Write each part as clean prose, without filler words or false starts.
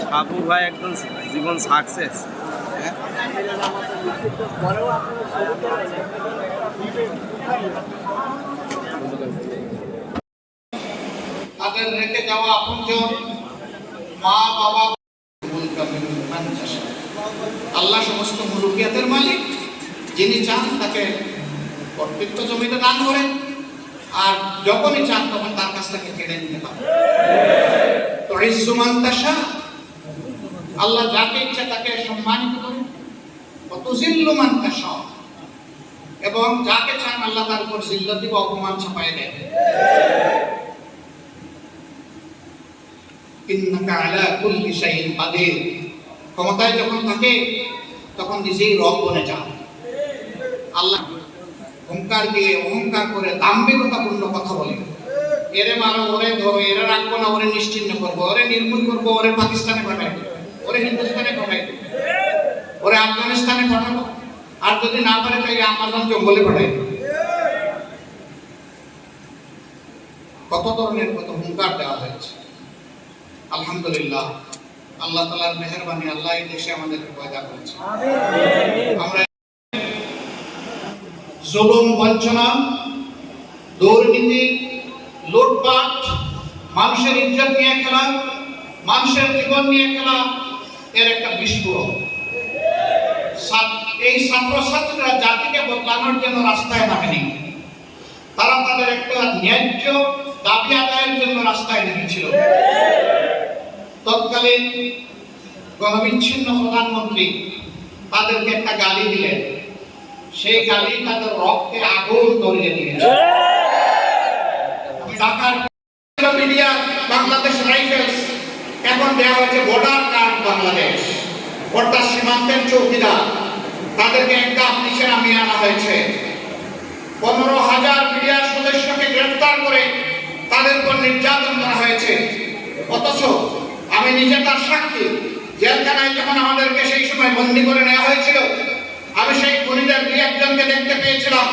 সাপু ভাই একদম জীবন সাকসেস। তাদের রেখে যাওয়া আপনজন মা বাবা, আল্লাহ সমস্ত মুলুকিয়াতের মালিক, যিনি চান তাকে কর্তৃত্ব জমিতে দান করেন, আর যখনই চান তখন তার কাছ থেকে কেড়ে নিতে পারেন। তো ইজ্জুমান তাশা, আল্লাহ যাকে ইচ্ছা তাকে সম্মানিত করেন, তুযিল্লু মান তাশা, এবং যাকে চান আল্লাহ তার উপর জিল্লতি বা অপমান চাপায় দেন। ইন্নাকা আলা কুল্লি শাইইন কাদির, ক্ষমতায় যখন থাকে তখন নিজেই রব বনে যান। আল্লাহ হুঙ্কার দিয়ে অহংকার করে দাম্ভিকতাপূর্ণ কথা বলে, এরে মারো, ওরে ধরো, এরা রাখবো না, ওরে নিশ্চিহ্ন করবো, ওরে নির্মূল করবো, ওরে পাকিস্তানে পাঠাবো, ওরে হিন্দুস্তানে পাঠাবো, ওরে আফগানিস্তানে পাঠাবো, আর যদি না পারে তাই আমাজন জঙ্গলে পাঠাই। কত ধরনের কত হুঙ্কার দেওয়া হয়েছে। আলহামদুলিল্লাহ, আল্লাহ তাআলার মেহেরবানি, আল্লাহ এই দেশে আমাদেরকে পয়দা করেছে। আমরা জুলুম, বঞ্চনা, দুর্নীতি, লুটপাট, মানুষের ইজ্জত নিয়ে খেলা, মানুষের জীবন নিয়ে খেলা, এর একটা বিস্ফোরণ। এই ছাত্রছাত্রীরা জাতিকে বদলানোর জন্য রাস্তায় নামেনি, তারা তাদের একটা ন্যায্য দাবি আদায়ের জন্য রাস্তায় নেমেছিল। তৎকালীন গণবিচ্ছিন্ন প্রধানমন্ত্রী তাদেরকে একটা গালি দিলেন, সেই গালি তাদের রক্তে আগুন ধরিয়ে দিয়েছে। ঢাকার মিডিয়া বাংলাদেশ রাইফেলস এখন দেওয়া হয়েছে বর্ডার গার্ড বাংলাদেশ, অর্থাৎ সীমান্তের চৌকিদার, তাদেরকে একটা নিচে নামিয়ে আনা হয়েছে। 15,000 মিডিয়ার সদস্যকে গ্রেফতার করে তাদের উপর নির্যাতন করা হয়েছে। অথচ আমি নিজে তার সাক্ষী, জেলখানায় যখন আমাদেরকে সেই সময় বন্দী করে নেওয়া হয়েছিল, আমি সেই খুনিদের 2-1জনকে দেখতে পেয়েছিলাম।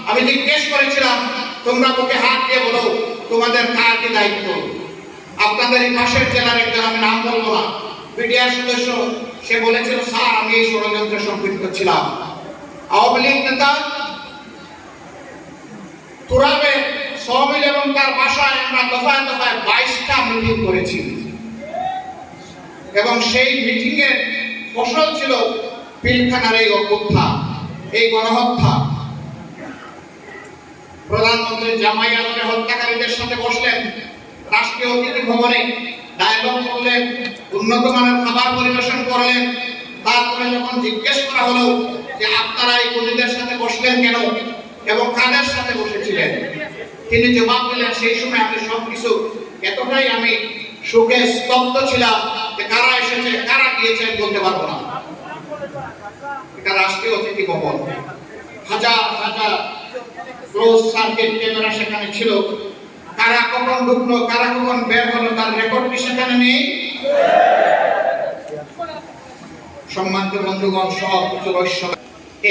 আমি জিজ্ঞেস করেছিলাম, তোমরা বুকে হাত দিয়ে বলো তোমাদের কার কি দায়িত্ব? আপনাদের এই পাশের জেলার একজন, আমি নাম বলবো না, মিডিয়ার সদস্য, সে বলেছিল, স্যার আমি এই ষড়যন্ত্রে সম্পৃক্ত ছিলাম। আওয়ামী লীগ নেতা তুরাবে সমিল এবং তার বাসায় আমরা দফায় দফায় 22টা মিটিং করেছি, এবং সেই মিটিং এর ফসল ছিল পিলখানার এই অভ্যুত্থান, এই গণহত্যা। প্রধানমন্ত্রী জামাই আলমে হত্যাকারীদের সাথে বসলেন রাষ্ট্রীয় অতিথি ভবনে, ডায়লগ করলেন, উন্নত মানের খাবার পরিবেশন করলেন। তারপরে যখন জিজ্ঞেস করা হলো যে আপনারা এই খুনিদের সাথে বসলেন কেন এবং কাদের সাথে বসেছিলেন, তিনি জবাব দিলেন, সেই সময় আমি সবকিছু এতটাই আমি শোকে স্তব্ধ ছিলাম যে কারা এসেছে কারা গিয়েছে বলতে পারবো না। এটা রাষ্ট্রীয় অতিথি ভবন, হাজার হাজার ক্লোজ সার্কিট ক্যামেরা সেখানে ছিল, কারা কখন ঢুকলো কারা কখন বের হলো তার রেকর্ড কি সেখানে নেই? সম্মানিত বন্ধুগণ, সব কিছু রহস্য,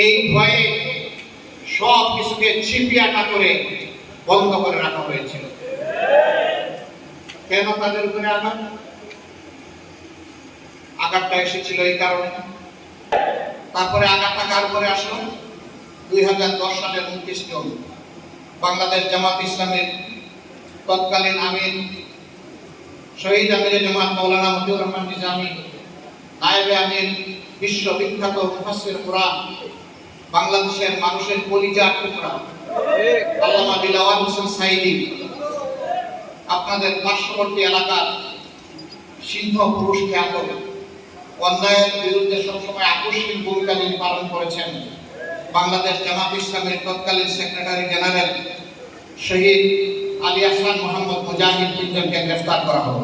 এই ভয়ে সব কিছুকে ছিপিয়াটা করে বন্ধ করে রাখা হয়েছিল। কেন তাদের উপরে আঘাতটা এসেছিল এই কারণে। তারপরে আঘাতটা কার উপরে আসলো? 2010 সালের 29 জুন বাংলাদেশ জামাত ইসলামের তৎকালীন আমির, শহীদ আমিরে জামাত মাওলানা মতিউর রহমান নিজামী, নায়েবে আমির, বিশ্ববিখ্যাত মুফাসসির কুরআন, বাংলাদেশের মানুষের কলিজার টুকরা আল্লামা দিলওয়ার হোসেন সাঈদী, আপনাদের পার্শ্ববর্তী এলাকার সিংহ পুরুষ খ্যাত, অন্যায়ের বিরুদ্ধে সবসময় আকস্মিক ভূমিকা যিনি পালন করেছেন, বাংলাদেশ জামাত ইসলামের তৎকালীন সেক্রেটারি জেনারেল শহীদ আলী আহসান মোহাম্মদ মুজাহিদ তিনজনকে গ্রেফতার করা হলো।